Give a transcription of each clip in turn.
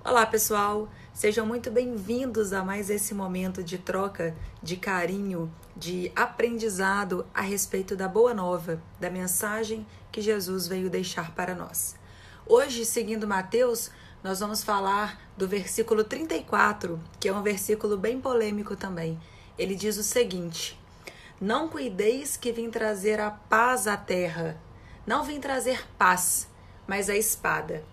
Olá, pessoal! Sejam muito bem-vindos a mais esse momento de troca, de carinho, de aprendizado a respeito da Boa Nova, da mensagem que Jesus veio deixar para nós. Hoje, seguindo Mateus, nós vamos falar do versículo 34, que é um versículo bem polêmico também. Ele diz o seguinte: não cuideis que vim trazer a paz à terra. Não vim trazer paz, mas a espada.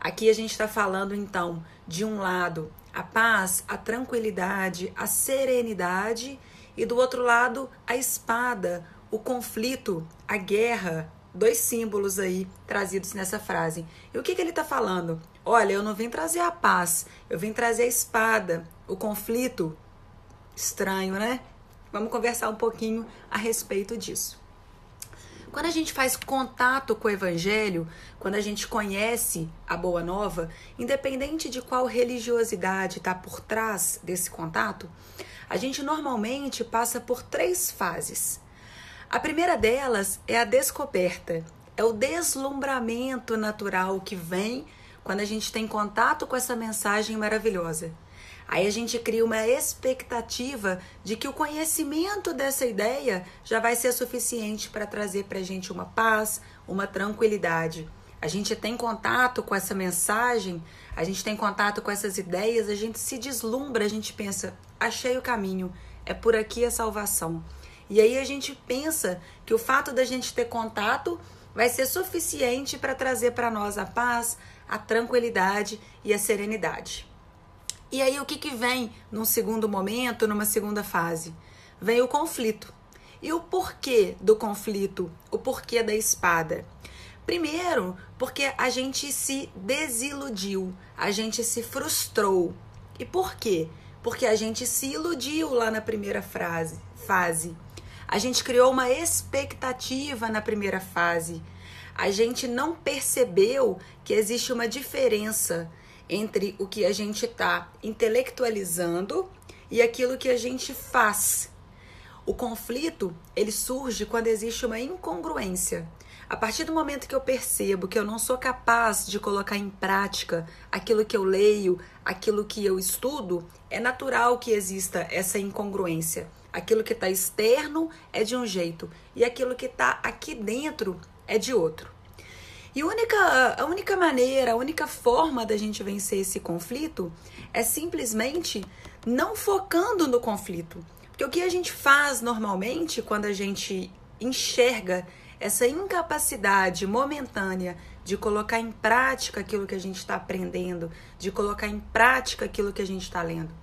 Aqui a gente está falando, então, de um lado, a paz, a tranquilidade, a serenidade, e do outro lado, a espada, o conflito, a guerra. Dois símbolos aí trazidos nessa frase. E o que ele está falando? Olha, eu não vim trazer a paz, eu vim trazer a espada, o conflito. Estranho, né? Vamos conversar um pouquinho a respeito disso. Quando a gente faz contato com o Evangelho, quando a gente conhece a Boa Nova, independente de qual religiosidade está por trás desse contato, a gente normalmente passa por 3 fases. A primeira delas é a descoberta, é o deslumbramento natural que vem quando a gente tem contato com essa mensagem maravilhosa. Aí a gente cria uma expectativa de que o conhecimento dessa ideia já vai ser suficiente para trazer para a gente uma paz, uma tranquilidade. A gente tem contato com essa mensagem, a gente tem contato com essas ideias, a gente se deslumbra, a gente pensa, achei o caminho, é por aqui a salvação. E aí a gente pensa que o fato da gente ter contato vai ser suficiente para trazer para nós a paz, a tranquilidade e a serenidade. E aí o que vem num segundo momento, numa segunda fase? Vem o conflito. E o porquê do conflito? O porquê da espada? Primeiro, porque a gente se desiludiu, a gente se frustrou. E por quê? Porque a gente se iludiu lá na primeira fase. A gente criou uma expectativa na primeira fase. A gente não percebeu que existe uma diferença entre o que a gente está intelectualizando e aquilo que a gente faz. O conflito, ele surge quando existe uma incongruência. A partir do momento que eu percebo que eu não sou capaz de colocar em prática aquilo que eu leio, aquilo que eu estudo, é natural que exista essa incongruência. Aquilo que está externo é de um jeito e aquilo que está aqui dentro é de outro. E a única maneira, a única forma da gente vencer esse conflito é simplesmente não focando no conflito. Porque o que a gente faz normalmente quando a gente enxerga essa incapacidade momentânea de colocar em prática aquilo que a gente está aprendendo, de colocar em prática aquilo que a gente está lendo.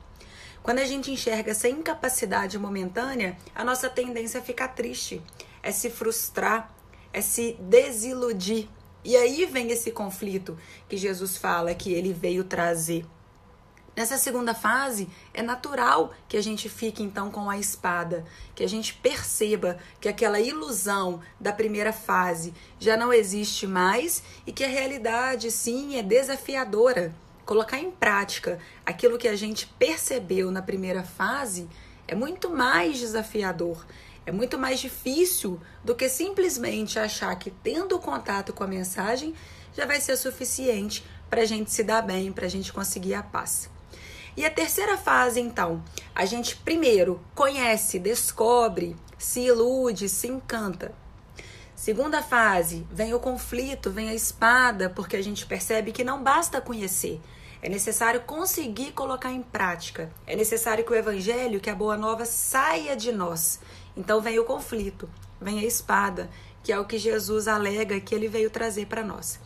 Quando a gente enxerga essa incapacidade momentânea, a nossa tendência é ficar triste, é se frustrar, é se desiludir. E aí vem esse conflito que Jesus fala que ele veio trazer. Nessa segunda fase, é natural que a gente fique então com a espada, que a gente perceba que aquela ilusão da primeira fase já não existe mais e que a realidade, sim, é desafiadora. Colocar em prática aquilo que a gente percebeu na primeira fase é muito mais desafiador. É muito mais difícil do que simplesmente achar que tendo contato com a mensagem já vai ser suficiente para a gente se dar bem, para a gente conseguir a paz. E a terceira fase, então, a gente primeiro conhece, descobre, se ilude, se encanta. Segunda fase, vem o conflito, vem a espada, porque a gente percebe que não basta conhecer. É necessário conseguir colocar em prática. É necessário que o Evangelho, que a Boa Nova, saia de nós. Então vem o conflito, vem a espada, que é o que Jesus alega que ele veio trazer para nós.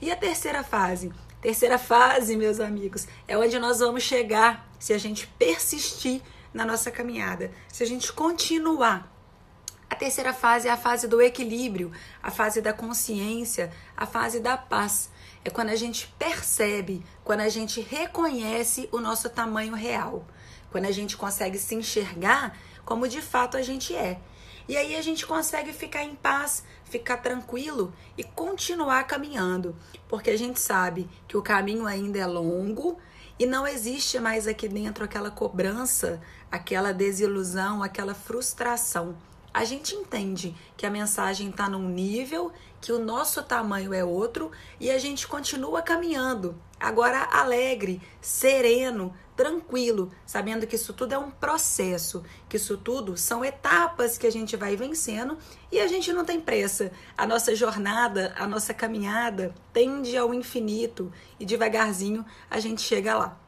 E a terceira fase? Terceira fase, meus amigos, é onde nós vamos chegar se a gente persistir na nossa caminhada, se a gente continuar. A terceira fase é a fase do equilíbrio, a fase da consciência, a fase da paz. É quando a gente percebe, quando a gente reconhece o nosso tamanho real, quando a gente consegue se enxergar como de fato a gente é. E aí a gente consegue ficar em paz, ficar tranquilo e continuar caminhando, porque a gente sabe que o caminho ainda é longo e não existe mais aqui dentro aquela cobrança, aquela desilusão, aquela frustração. a gente entende que a mensagem está num nível, que o nosso tamanho é outro e a gente continua caminhando, agora alegre, sereno, tranquilo, sabendo que isso tudo é um processo, que isso tudo são etapas que a gente vai vencendo e a gente não tem pressa. A nossa jornada, a nossa caminhada tende ao infinito e devagarzinho a gente chega lá.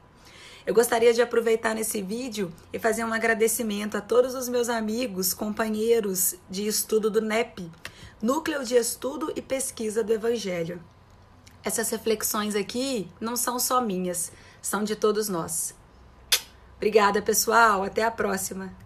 Eu gostaria de aproveitar nesse vídeo e fazer um agradecimento a todos os meus amigos, companheiros de estudo do NEP, Núcleo de Estudo e Pesquisa do Evangelho. Essas reflexões aqui não são só minhas, são de todos nós. Obrigada, pessoal. Até a próxima.